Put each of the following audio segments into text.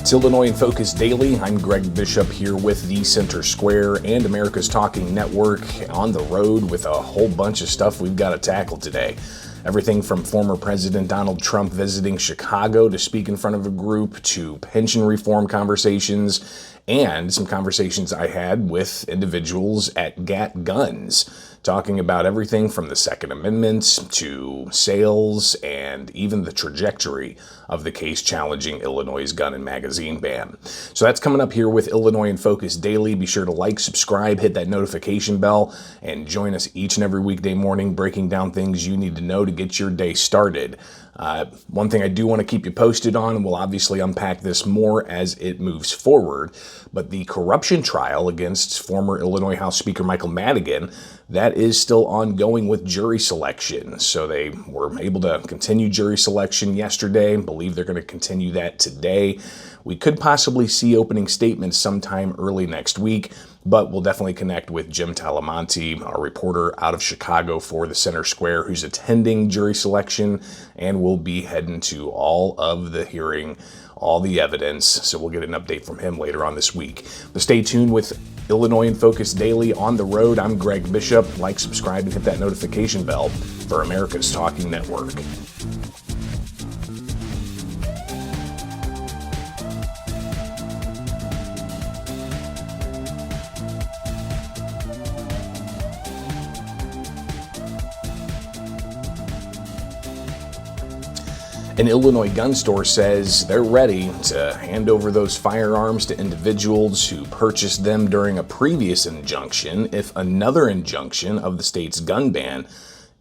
It's Illinois in Focus Daily. I'm Greg Bishop here with the Center Square and America's Talking Network on the road with a whole bunch of stuff we've got to tackle today. Everything from former President Donald Trump visiting Chicago to speak in front of a group to pension reform conversations and some conversations I had with individuals at Gat Guns, talking about everything from the Second Amendment to sales and even the trajectory of the case challenging Illinois' gun and magazine ban. So that's coming up here with Illinois in Focus Daily. Be sure to like, subscribe, hit that notification bell, and join us each and every weekday morning breaking down things you need to know to get your day started. One thing I do want to keep you posted on, and we'll obviously unpack this more as it moves forward, but the corruption trial against former Illinois House Speaker Michael Madigan, that is still ongoing with jury selection. So they were able to continue jury selection yesterday, believe they're going to continue that today. We could possibly see opening statements sometime early next week, but we'll definitely connect with Jim Talamonte, our reporter out of Chicago for the Center Square, who's attending jury selection and will be heading to all of the hearing, all the evidence. So we'll get an update from him later on this week. But stay tuned with Illinois in Focus Daily on the road. I'm Greg Bishop. Like, subscribe, and hit that notification bell for America's Talking Network. An Illinois gun store says they're ready to hand over those firearms to individuals who purchased them during a previous injunction if another injunction of the state's gun ban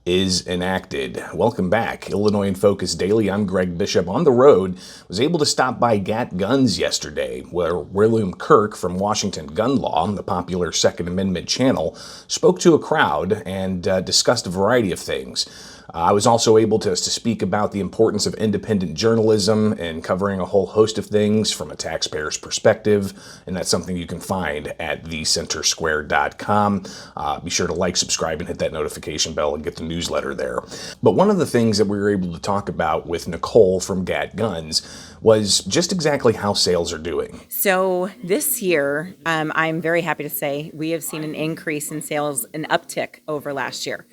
is enacted. Welcome back. Illinois in Focus Daily. I'm Greg Bishop. On the road, was able to stop by Gat Guns yesterday, where William Kirk from Washington Gun Law, the popular Second Amendment channel, spoke to a crowd and discussed a variety of things. I was also able to speak about the importance of independent journalism and covering a whole host of things from a taxpayer's perspective, and that's something you can find at thecentersquare.com. Be sure to like, subscribe, and hit that notification bell and get the newsletter there. But one of the things that we were able to talk about with Nicole from Gat Guns was just exactly how sales are doing. So this year, I'm very happy to say we have seen an increase in sales, an uptick over last year.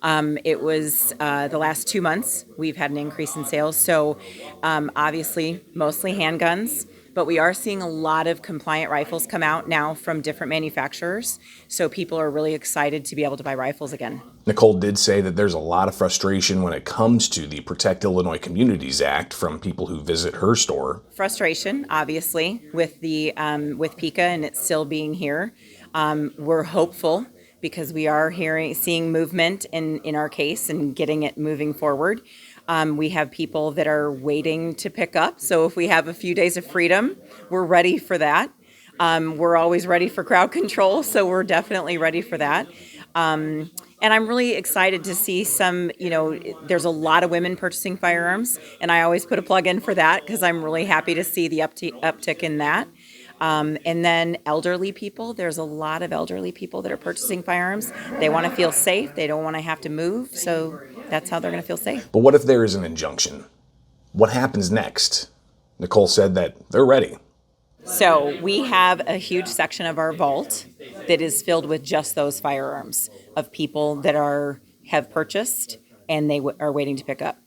It was the last 2 months we've had an increase in sales. So obviously mostly handguns, but we are seeing a lot of compliant rifles come out now from different manufacturers. So people are really excited to be able to buy rifles again. Nicole did say that there's a lot of frustration when it comes to the Protect Illinois Communities Act from people who visit her store. Frustration, obviously, with the with PICA and it still being here. We're hopeful, because we are seeing movement in our case and getting it moving forward. We have people that are waiting to pick up. So if we have a few days of freedom, we're ready for that. We're always ready for crowd control, so we're definitely ready for that. And I'm really excited to see there's a lot of women purchasing firearms, and I always put a plug in for that because I'm really happy to see the uptick in that. And then elderly people, there's a lot of elderly people that are purchasing firearms. They want to feel safe. They don't want to have to move. So that's how they're going to feel safe. But what if there is an injunction? What happens next? Nicole said that they're ready. So we have a huge section of our vault that is filled with just those firearms of people that have purchased and they are waiting to pick up.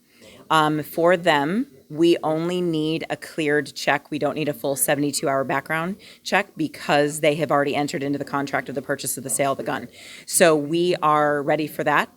For them, we only need a cleared check. We don't need a full 72-hour background check because they have already entered into the contract of the purchase of the sale of the gun. So we are ready for that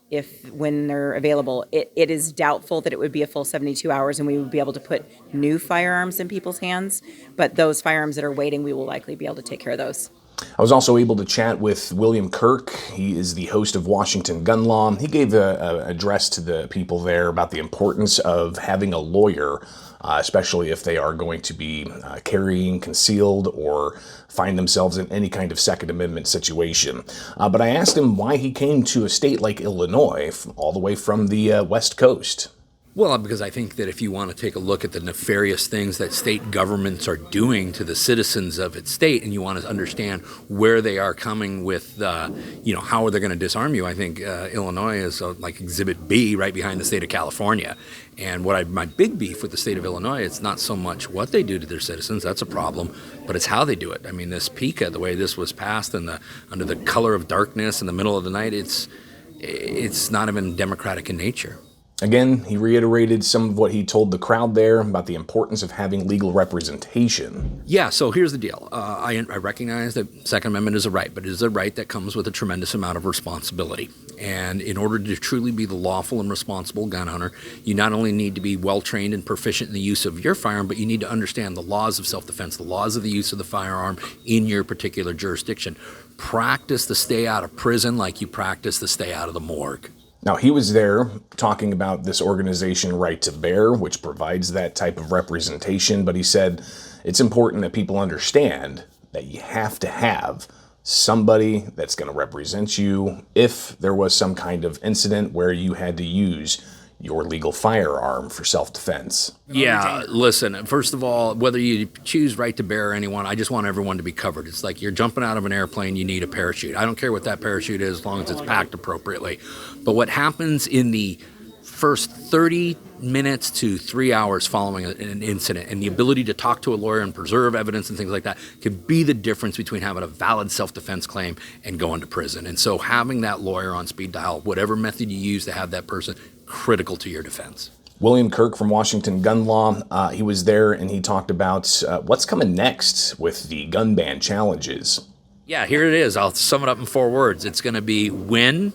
when they're available. It is doubtful that it would be a full 72 hours and we would be able to put new firearms in people's hands, but those firearms that are waiting, we will likely be able to take care of those. I was also able to chat with William Kirk. He is the host of Washington Gun Law. He gave an address to the people there about the importance of having a lawyer, especially if they are going to be carrying concealed or find themselves in any kind of Second Amendment situation. But I asked him why he came to a state like Illinois, all the way from the West Coast. Well, because I think that if you want to take a look at the nefarious things that state governments are doing to the citizens of its state, and you want to understand where they are coming with, how are they going to disarm you, I think Illinois is like Exhibit B right behind the state of California. And my big beef with the state of Illinois, it's not so much what they do to their citizens, that's a problem, but it's how they do it. I mean, this PICA, the way this was passed under the color of darkness in the middle of the night, it's not even democratic in nature. Again, he reiterated some of what he told the crowd there about the importance of having legal representation. Yeah, so here's the deal. I recognize that Second Amendment is a right, but it is a right that comes with a tremendous amount of responsibility. And in order to truly be the lawful and responsible gun owner, you not only need to be well-trained and proficient in the use of your firearm, but you need to understand the laws of self-defense, the laws of the use of the firearm in your particular jurisdiction. Practice to stay out of prison like you practice to stay out of the morgue. Now, he was there talking about this organization, Right to Bear, which provides that type of representation, but he said it's important that people understand that you have to have somebody that's going to represent you if there was some kind of incident where you had to use your legal firearm for self-defense. Yeah, listen, first of all, whether you choose Right to Bear or anyone, I just want everyone to be covered. It's like you're jumping out of an airplane, you need a parachute. I don't care what that parachute is as long as it's packed appropriately. But what happens in the first 30 minutes to 3 hours following an incident, and the ability to talk to a lawyer and preserve evidence and things like that can be the difference between having a valid self-defense claim and going to prison. And so having that lawyer on speed dial, whatever method you use to have that person, critical to your defense. William Kirk from Washington Gun Law, he was there and he talked about what's coming next with the gun ban challenges. Yeah, here it is. I'll sum it up in 4 words. It's going to be win,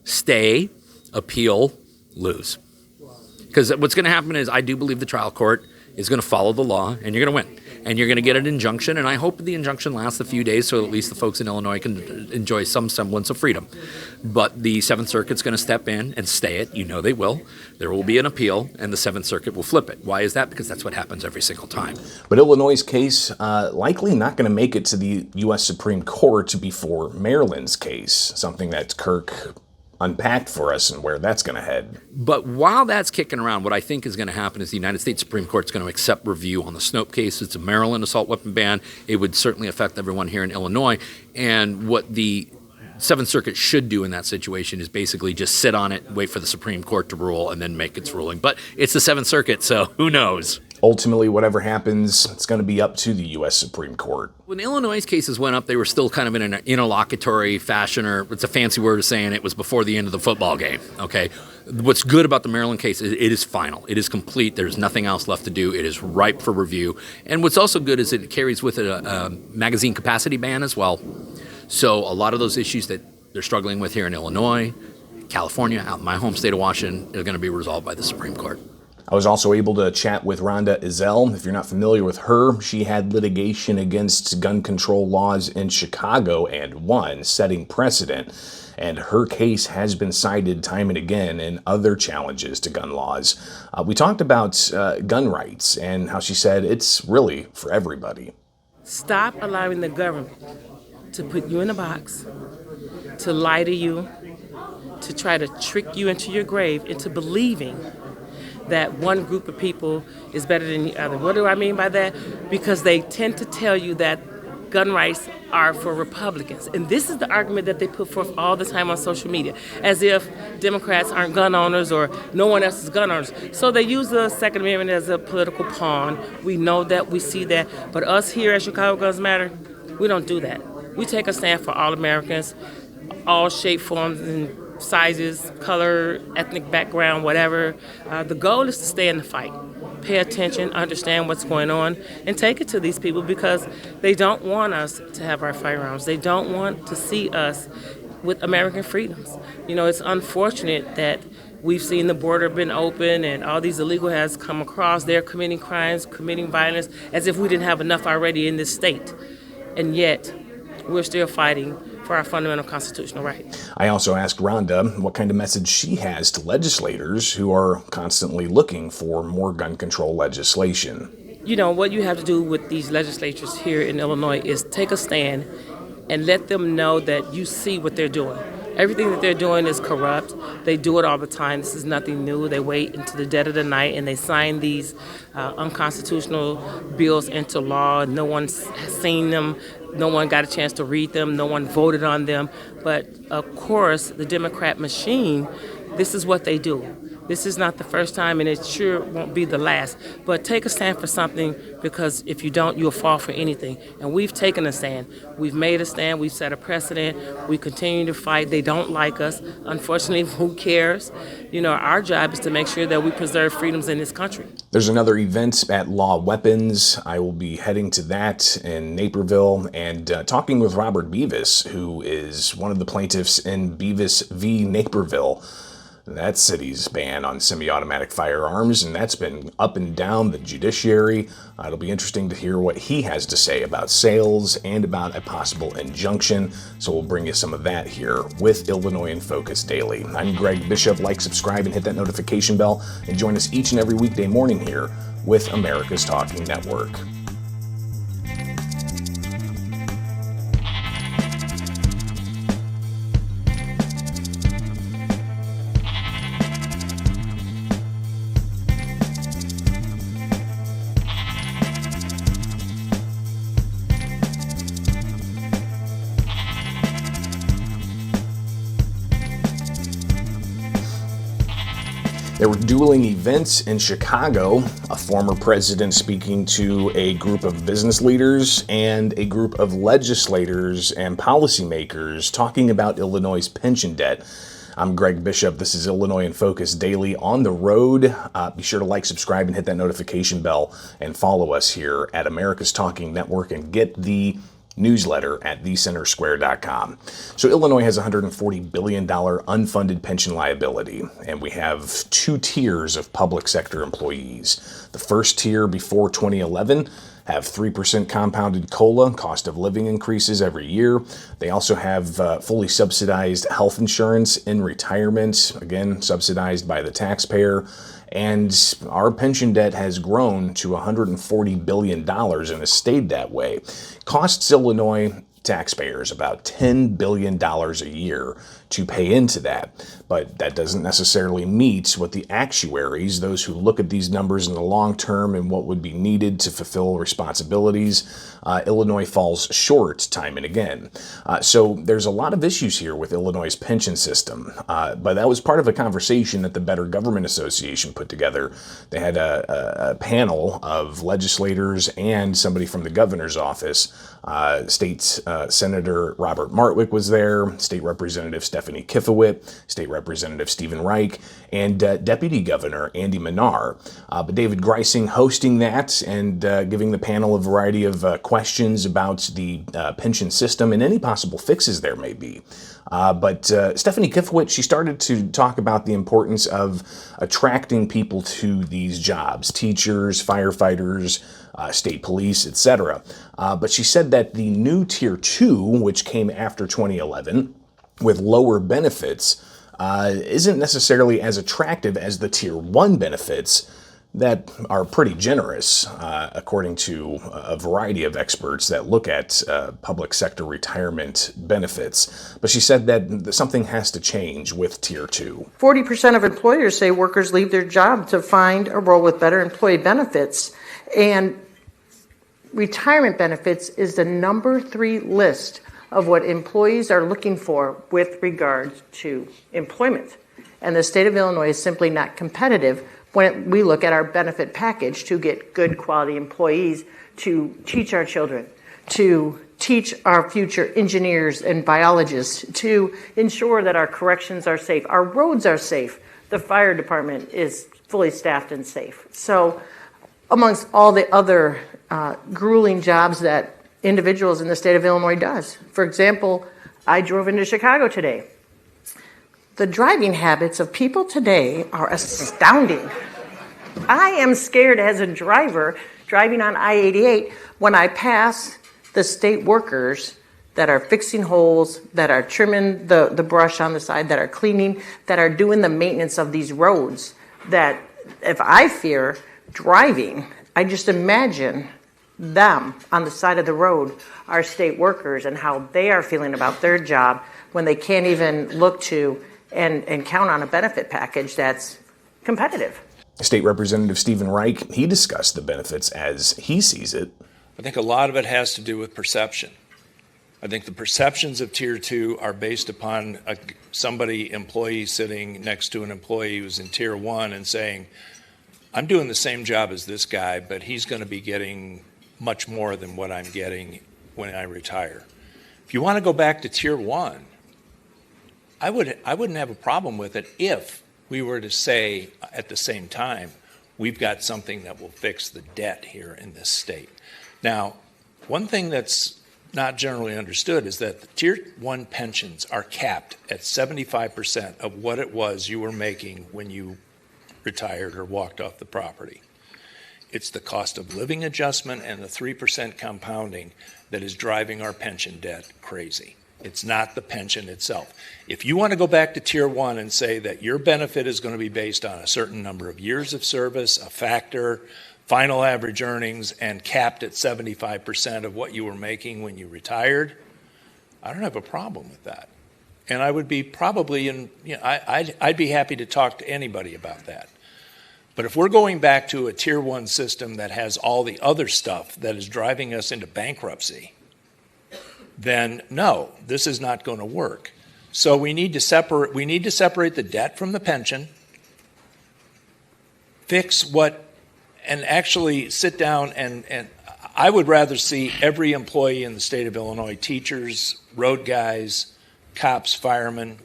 stay, appeal, lose. Because what's going to happen is I do believe the trial court is going to follow the law and you're going to win. And you're going to get an injunction, and I hope the injunction lasts a few days so at least the folks in Illinois can enjoy some semblance of freedom. But the Seventh Circuit's going to step in and stay it. You know they will. There will be an appeal, and the Seventh Circuit will flip it. Why is that? Because that's what happens every single time. But Illinois' case likely not going to make it to the U.S. Supreme Court before Maryland's case, something that Kirk unpacked for us and where that's going to head. But while that's kicking around, what I think is going to happen is the United States Supreme Court is going to accept review on the Snope case. It's a Maryland assault weapon ban. It would certainly affect everyone here in Illinois. And what the Seventh Circuit should do in that situation is basically just sit on it, wait for the Supreme Court to rule, and then make its ruling. But it's the Seventh Circuit, so who knows? Ultimately, whatever happens, it's going to be up to the U.S. Supreme Court. When Illinois' cases went up, they were still kind of in an interlocutory fashion, or it's a fancy word of saying it was before the end of the football game, okay? What's good about the Maryland case is it is final. It is complete. There's nothing else left to do. It is ripe for review. And what's also good is it carries with it a magazine capacity ban as well. So a lot of those issues that they're struggling with here in Illinois, California, out in my home state of Washington, are going to be resolved by the Supreme Court. I was also able to chat with Rhonda Ezell. If you're not familiar with her, she had litigation against gun control laws in Chicago and won, setting precedent. And her case has been cited time and again in other challenges to gun laws. We talked about gun rights and how she said it's really for everybody. Stop allowing the government to put you in a box, to lie to you, to try to trick you into your grave, into believing that one group of people is better than the other. What do I mean by that? Because they tend to tell you that gun rights are for Republicans. And this is the argument that they put forth all the time on social media, as if Democrats aren't gun owners or no one else is gun owners. So they use the Second Amendment as a political pawn. We know that, we see that. But us here at Chicago Guns Matter, we don't do that. We take a stand for all Americans, all shapes, forms, and sizes, color, ethnic background, whatever. The goal is to stay in the fight. Pay attention, understand what's going on, and take it to these people because they don't want us to have our firearms. They don't want to see us with American freedoms. You know, it's unfortunate that we've seen the border been open and all these illegal has come across. They're committing crimes, committing violence, as if we didn't have enough already in this state. And yet, we're still fighting for our fundamental constitutional right. I also asked Rhonda what kind of message she has to legislators who are constantly looking for more gun control legislation. You know, what you have to do with these legislatures here in Illinois is take a stand and let them know that you see what they're doing. Everything that they're doing is corrupt. They do it all the time. This is nothing new. They wait until the dead of the night and they sign these unconstitutional bills into law. No one's seen them. No one got a chance to read them. No one voted on them. But of course, the Democrat machine, this is what they do. This is not the first time, and it sure won't be the last. But take a stand for something, because if you don't, you'll fall for anything. And we've taken a stand. We've made a stand. We've set a precedent. We continue to fight. They don't like us. Unfortunately, who cares? You know, our job is to make sure that we preserve freedoms in this country. There's another event at Law Weapons. I will be heading to that in Naperville and talking with Robert Beavis, who is one of the plaintiffs in Beavis v. Naperville. That city's ban on semi-automatic firearms, and that's been up and down the judiciary. It'll be interesting to hear what he has to say about sales and about a possible injunction, so we'll bring you some of that here with Illinois in Focus Daily. I'm Greg Bishop. Like, subscribe, and hit that notification bell, and join us each and every weekday morning here with America's Talking Network. There were dueling events in Chicago, a former president speaking to a group of business leaders and a group of legislators and policymakers talking about Illinois' pension debt. I'm Greg Bishop. This is Illinois in Focus Daily on the road. Be sure to like, subscribe, and hit that notification bell, and follow us here at America's Talking Network, and get the newsletter at thecentersquare.com. So Illinois has $140 billion unfunded pension liability, and we have two tiers of public sector employees. The first tier, before 2011, have 3% compounded COLA, cost of living increases every year. They also have fully subsidized health insurance in retirement, again, subsidized by the taxpayer. And our pension debt has grown to $140 billion and has stayed that way. Costs Illinois taxpayers about $10 billion a year to pay into that. But that doesn't necessarily meet what the actuaries, those who look at these numbers in the long term and what would be needed to fulfill responsibilities, Illinois falls short time and again. So there's a lot of issues here with Illinois' pension system. But that was part of a conversation that the Better Government Association put together. They had a panel of legislators and somebody from the governor's office. State Senator Robert Martwick was there, State Representative Stephanie Kifowit, State Representative Stephen Reich, and Deputy Governor Andy Manar. But David Greising hosting that and giving the panel a variety of questions about the pension system and any possible fixes there may be. But Stephanie Kifowit, she started to talk about the importance of attracting people to these jobs, teachers, firefighters, state police, etc. But she said that the new Tier 2, which came after 2011, with lower benefits, isn't necessarily as attractive as the Tier 1 benefits that are pretty generous, according to a variety of experts that look at public sector retirement benefits. But she said that something has to change with Tier 2. 40% of employers say workers leave their job to find a role with better employee benefits. And retirement benefits is the number 3 list of what employees are looking for with regard to employment. And the state of Illinois is simply not competitive when we look at our benefit package to get good quality employees to teach our children, to teach our future engineers and biologists, to ensure that our corrections are safe, our roads are safe, the fire department is fully staffed and safe. So amongst all the other grueling jobs that individuals in the state of Illinois does. For example, I drove into Chicago today. The driving habits of people today are astounding. I am scared as a driver driving on I-88 when I pass the state workers that are fixing holes, that are trimming the brush on the side, that are cleaning, that are doing the maintenance of these roads, that if I fear driving, I just imagine them on the side of the road, our state workers, and how they are feeling about their job when they can't even look to and count on a benefit package that's competitive. State Representative Stephen Reich, he discussed the benefits as he sees it. I think a lot of it has to do with perception. I think the perceptions of Tier 2 are based upon employee sitting next to an employee who's in Tier 1 and saying, I'm doing the same job as this guy, but he's going to be getting much more than what I'm getting when I retire. If you want to go back to Tier 1, I wouldn't have a problem with it if we were to say at the same time, we've got something that will fix the debt here in this state. Now, one thing that's not generally understood is that the Tier 1 pensions are capped at 75% of what it was you were making when you retired or walked off the property. It's the cost of living adjustment and the 3% compounding that is driving our pension debt crazy. It's not the pension itself. If you want to go back to Tier 1 and say that your benefit is going to be based on a certain number of years of service, a factor, final average earnings, and capped at 75% of what you were making when you retired, I don't have a problem with that. And I would be probably I'd be happy to talk to anybody about that. But if we're going back to a Tier 1 system that has all the other stuff that is driving us into bankruptcy, then no, this is not going to work. So we need to separate the debt from the pension, and actually sit down and I would rather see every employee in the state of Illinois, teachers, road guys, cops, firemen,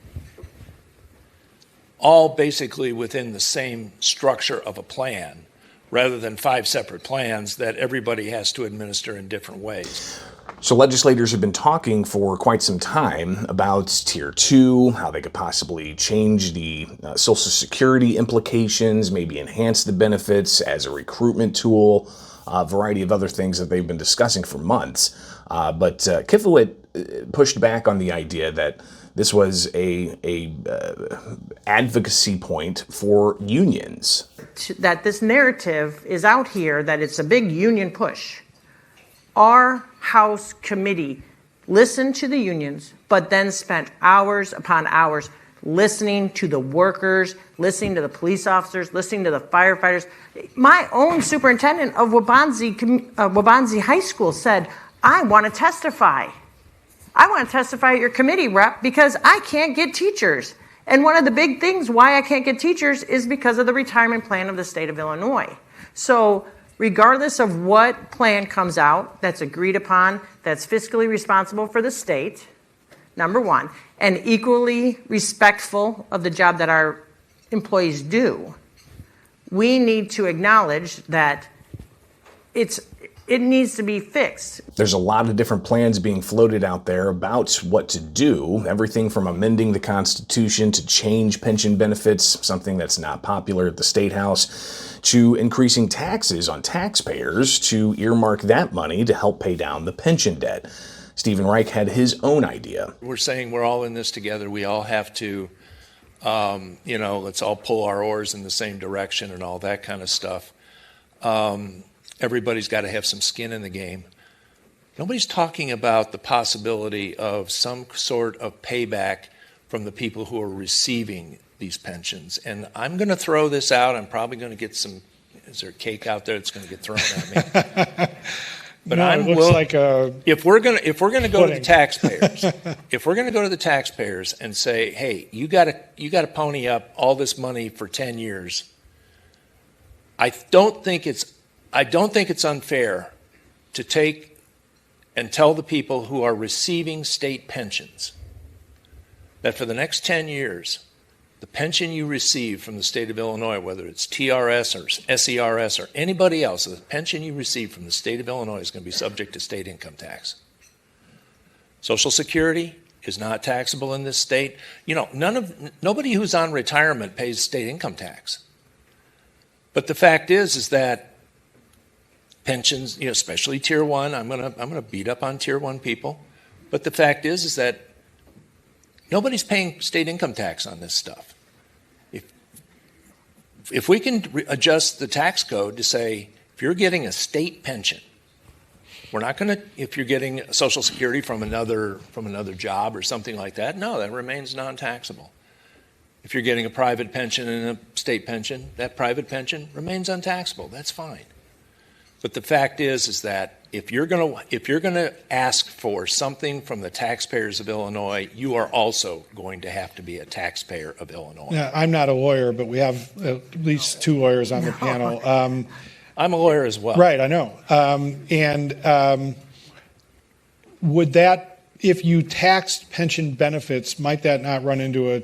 all basically within the same structure of a plan, rather than 5 separate plans that everybody has to administer in different ways. So legislators have been talking for quite some time about Tier 2, how they could possibly change the Social Security implications, maybe enhance the benefits as a recruitment tool, a variety of other things that they've been discussing for months. But Kifowit pushed back on the idea that this was a advocacy point for unions. That this narrative is out here, that it's a big union push. Our House committee listened to the unions, but then spent hours upon hours listening to the workers, listening to the police officers, listening to the firefighters. My own superintendent of Waubonsie High School said, I want to testify. I want to testify at your committee, Rep, because I can't get teachers. And one of the big things why I can't get teachers is because of the retirement plan of the state of Illinois. So regardless of what plan comes out that's agreed upon, that's fiscally responsible for the state, number one, and equally respectful of the job that our employees do, we need to acknowledge that it needs to be fixed. There's a lot of different plans being floated out there about what to do, everything from amending the Constitution to change pension benefits, something that's not popular at the State House, to increasing taxes on taxpayers to earmark that money to help pay down the pension debt. Stephen Reich had his own idea. We're saying we're all in this together. We all have to, let's all pull our oars in the same direction and all that kind of stuff. Everybody's got to have some skin in the game. Nobody's talking about the possibility of some sort of payback from the people who are receiving these pensions. And I'm going to throw this out. I'm probably going to get is there cake out there that's going to get thrown at me? But no, I'm it looks like if we're going to go to the taxpayers, if we're going to go to the taxpayers and say, hey, you got to pony up all this money for 10 years, I don't think it's unfair to take and tell the people who are receiving state pensions that for the next 10 years, the pension you receive from the state of Illinois, whether it's TRS or SERS or anybody else, the pension you receive from the state of Illinois is going to be subject to state income tax. Social Security is not taxable in this state. Nobody who's on retirement pays state income tax. But the fact is that pensions, especially Tier 1, I'm gonna beat up on Tier 1 people. But the fact is that nobody's paying state income tax on this stuff. If we can adjust the tax code to say, if you're getting a state pension We're not going to, if you're getting Social Security from another job or something like that, no, that remains non-taxable. If you're getting a private pension and a state pension, that private pension remains untaxable. That's fine. But the fact is that if you're going to ask for something from the taxpayers of Illinois, you are also going to have to be a taxpayer of Illinois. Yeah, I'm not a lawyer, but we have at least two lawyers on the panel. I'm a lawyer as well. Right, I know. Would that, if you taxed pension benefits, might that not run into a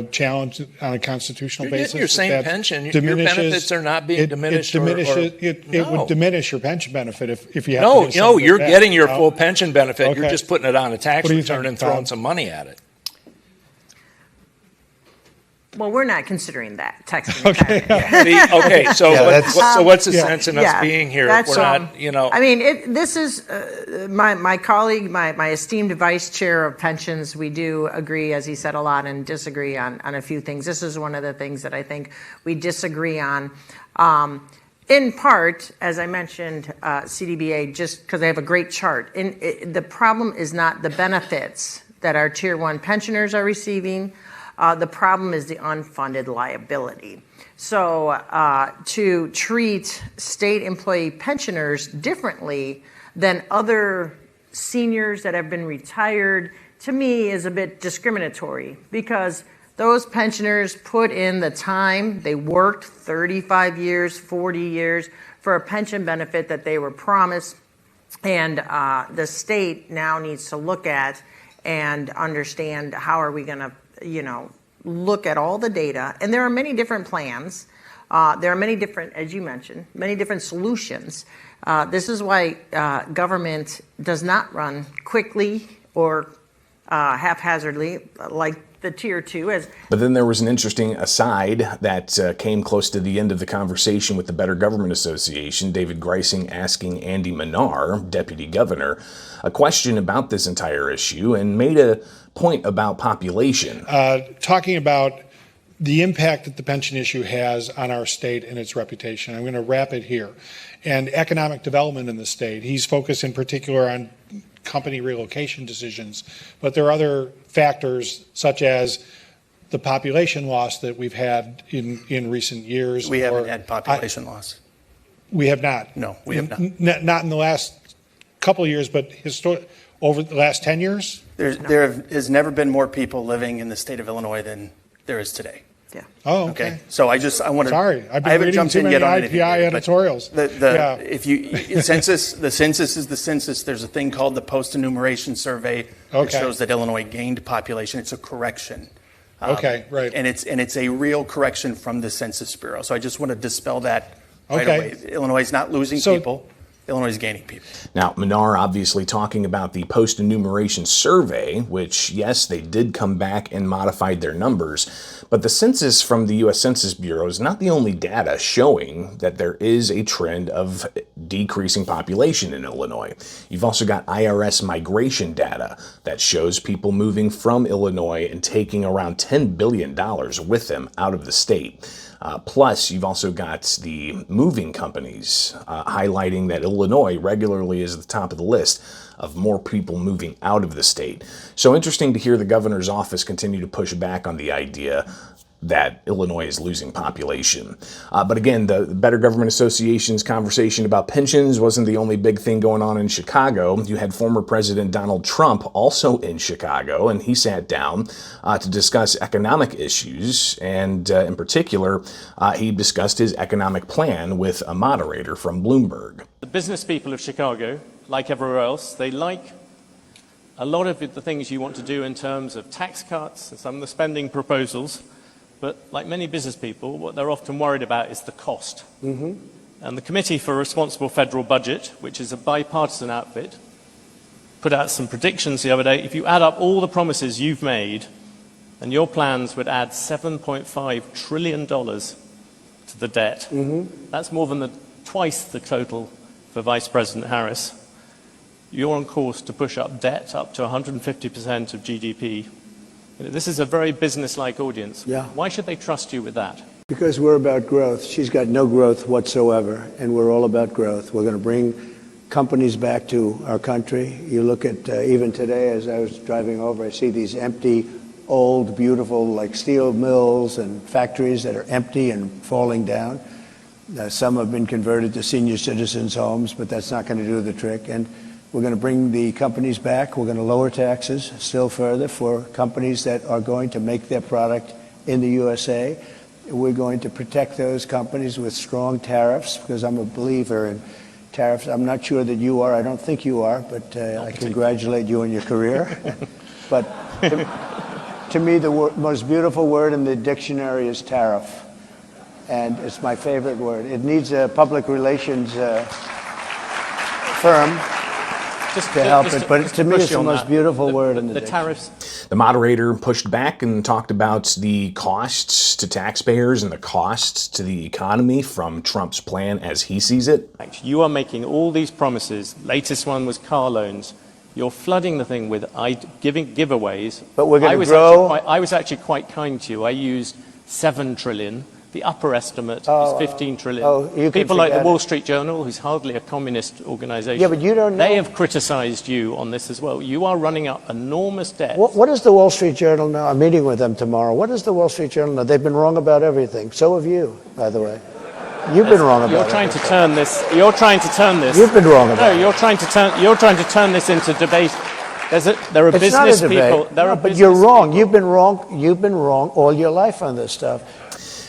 challenge on a constitutional You're basis? getting your same That pension. Your diminishes- benefits are not being diminished. It would No. diminish your pension benefit if you have No, to get some of it you're back. getting your No? full pension benefit. You're Okay. just putting it on a tax What do you return think, and throwing Tom? some money at it. Well, we're not considering that texting. Okay. Okay, so what's the sense in us Yeah, being here if that's, we're not, you know? I mean, this is my colleague, my esteemed vice chair of pensions. We do agree, as he said, a lot and disagree on a few things. This is one of the things that I think we disagree on. In part, as I mentioned, CDBA, just because they have a great chart. The problem is not the benefits that our Tier 1 pensioners are receiving. The problem is the unfunded liability. So to treat state employee pensioners differently than other seniors that have been retired, to me, is a bit discriminatory, because those pensioners put in the time. They worked 35 years, 40 years for a pension benefit that they were promised. And the state now needs to look at and understand, how are we going to look at all the data. And there are many different plans. There are many different, as you mentioned, many different solutions. This is why government does not run quickly or haphazardly like the Tier 2. But then there was an interesting aside that came close to the end of the conversation with the Better Government Association. David Greising asking Andy Manar, Deputy Governor, a question about this entire issue, and made a point about population. Talking about the impact that the pension issue has on our state and its reputation. I'm going to wrap it here. And economic development in the state. He's focused in particular on company relocation decisions, but there are other factors such as the population loss that we've had in recent years. We haven't had population loss. We have not. No, we have not. Not in the last couple of years, but over the last 10 years? There has never been more people living in the state of Illinois than there is today. Yeah. Oh, Okay. So I want to. Sorry, I've been I haven't reading jumped too in many yet on anything IPI here, but editorials. Yeah. If you the census is the census. There's a thing called the post-enumeration survey that Okay. shows that Illinois gained population. It's a correction. Okay, right. And it's a real correction from the Census Bureau. So I just want to dispel that right Okay. away. Illinois is not losing people. Illinois is gaining people. Now, Manar obviously talking about the post-enumeration survey, which, yes, they did come back and modified their numbers, but the census from the U.S. Census Bureau is not the only data showing that there is a trend of decreasing population in Illinois. You've also got IRS migration data that shows people moving from Illinois and taking around $10 billion with them out of the state. Plus, you've also got the moving companies highlighting that Illinois regularly is at the top of the list of more people moving out of the state. So interesting to hear the governor's office continue to push back on the idea that Illinois is losing population. But again, the Better Government Association's conversation about pensions wasn't the only big thing going on in Chicago. You had former President Donald Trump also in Chicago, and he sat down to discuss economic issues, and in particular, he discussed his economic plan with a moderator from Bloomberg. The business people of Chicago, like everywhere else, they like a lot of the things you want to do in terms of tax cuts and some of the spending proposals. But like many business people, what they're often worried about is the cost. And the Committee for a Responsible Federal Budget, which is a bipartisan outfit, put out some predictions the other day. If you add up all the promises you've made, and your plans would add $7.5 trillion to the debt. That's more than twice the total for Vice President Harris. You're on course to push up debt up to 150% of GDP. This is a very business-like audience. Yeah. Why should they trust you with that? Because we're about growth. She's got no growth whatsoever, and we're all about growth. We're going to bring companies back to our country. You look at, even today, as I was driving over, I see these empty, old, beautiful, like steel mills and factories that are empty and falling down. Some have been converted to senior citizens' homes, but that's not going to do the trick. And we're going to bring the companies back. We're going to lower taxes still further for companies that are going to make their product in the USA. We're going to protect those companies with strong tariffs, because I'm a believer in tariffs. I'm not sure that you are. I don't think you are, but I congratulate you on your career. But to me, the most beautiful word in the dictionary is tariff. And it's my favorite word. It needs a public relations firm to help it, but to me, it's the most beautiful word in the dictionary. Tariffs. The moderator pushed back and talked about the costs to taxpayers and the costs to the economy from Trump's plan as he sees it. You are making all these promises. Latest one was car loans. You're flooding the thing with giving giveaways. But we're going to grow. I was actually quite kind to you. I used 7 trillion. The upper estimate is 15 trillion. People like the Wall Street Journal, who's hardly a communist organization, yeah, but you don't know. They have criticized you on this as well. You are running up enormous debt. What does the Wall Street Journal know? I'm meeting with them tomorrow. What does the Wall Street Journal know? They've been wrong about everything. So have you, by the way. You've been wrong about You're trying to turn this. You're trying to turn this. You've been wrong about it. No, you're trying to turn this into debate. There are It's business not a debate. people. There are but you're wrong. You've been wrong. You've been wrong all your life on this stuff.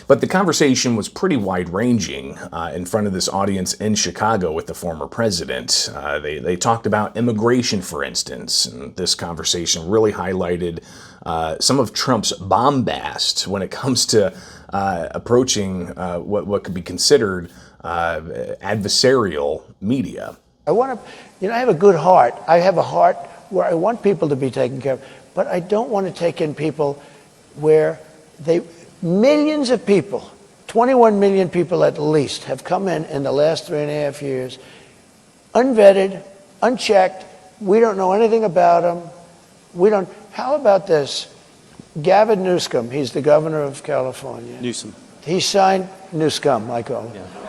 But the conversation was pretty wide-ranging in front of this audience in Chicago with the former president. They talked about immigration, for instance, and this conversation really highlighted some of Trump's bombast when it comes to approaching what could be considered adversarial media. I have a good heart. I have a heart where I want people to be taken care of, but I don't want to take in people where millions of people, 21 million people at least, have come in the last 3.5 years, unvetted, unchecked. We don't know anything about them. How about this? Gavin Newsom, he's the governor of California. Newsom. He signed Newsom, I call him. Yeah.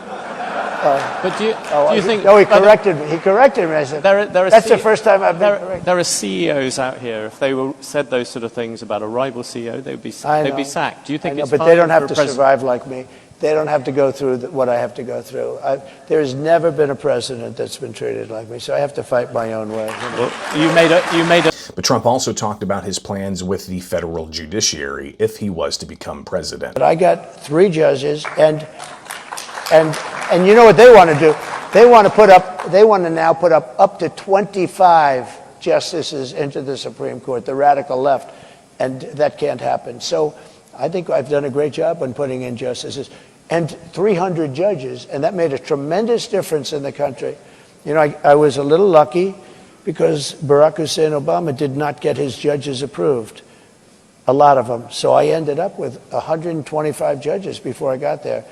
But do you think? No, he corrected me. He corrected me. I said, that's the first time I've been corrected. There are CEOs out here. If they said those sort of things about a rival CEO, they'd be sacked. Do you think it's but they don't have to survive like me. They don't have to go through what I have to go through. There's never been a president that's been treated like me, so I have to fight my own way. Well, you made a. But Trump also talked about his plans with the federal judiciary if he was to become president. But I got 3 judges, and you know what they want to do? They want to now put up to 25 justices into the Supreme Court, the radical left, and that can't happen. So I think I've done a great job on putting in justices and 300 judges, and that made a tremendous difference in the country. You know, I was a little lucky because Barack Hussein Obama did not get his judges approved, a lot of them. So I ended up with 125 judges before I got there.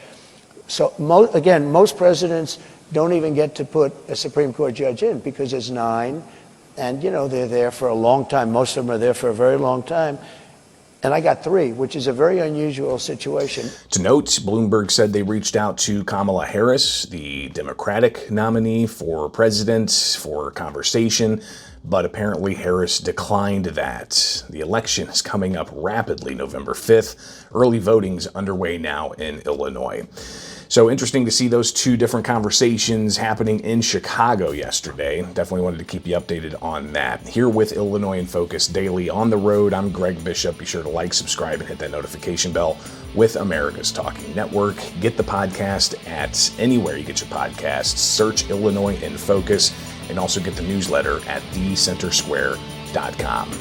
So most presidents don't even get to put a Supreme Court judge in because there's 9, and they're there for a long time. Most of them are there for a very long time. And I got 3, which is a very unusual situation. To note, Bloomberg said they reached out to Kamala Harris, the Democratic nominee for president, for conversation, but apparently Harris declined that. The election is coming up rapidly, November 5th. Early voting's underway now in Illinois. So interesting to see those 2 different conversations happening in Chicago yesterday. Definitely wanted to keep you updated on that. Here with Illinois in Focus Daily on the road, I'm Greg Bishop. Be sure to like, subscribe, and hit that notification bell with America's Talking Network. Get the podcast at anywhere you get your podcasts. Search Illinois in Focus, and also get the newsletter at thecentersquare.com.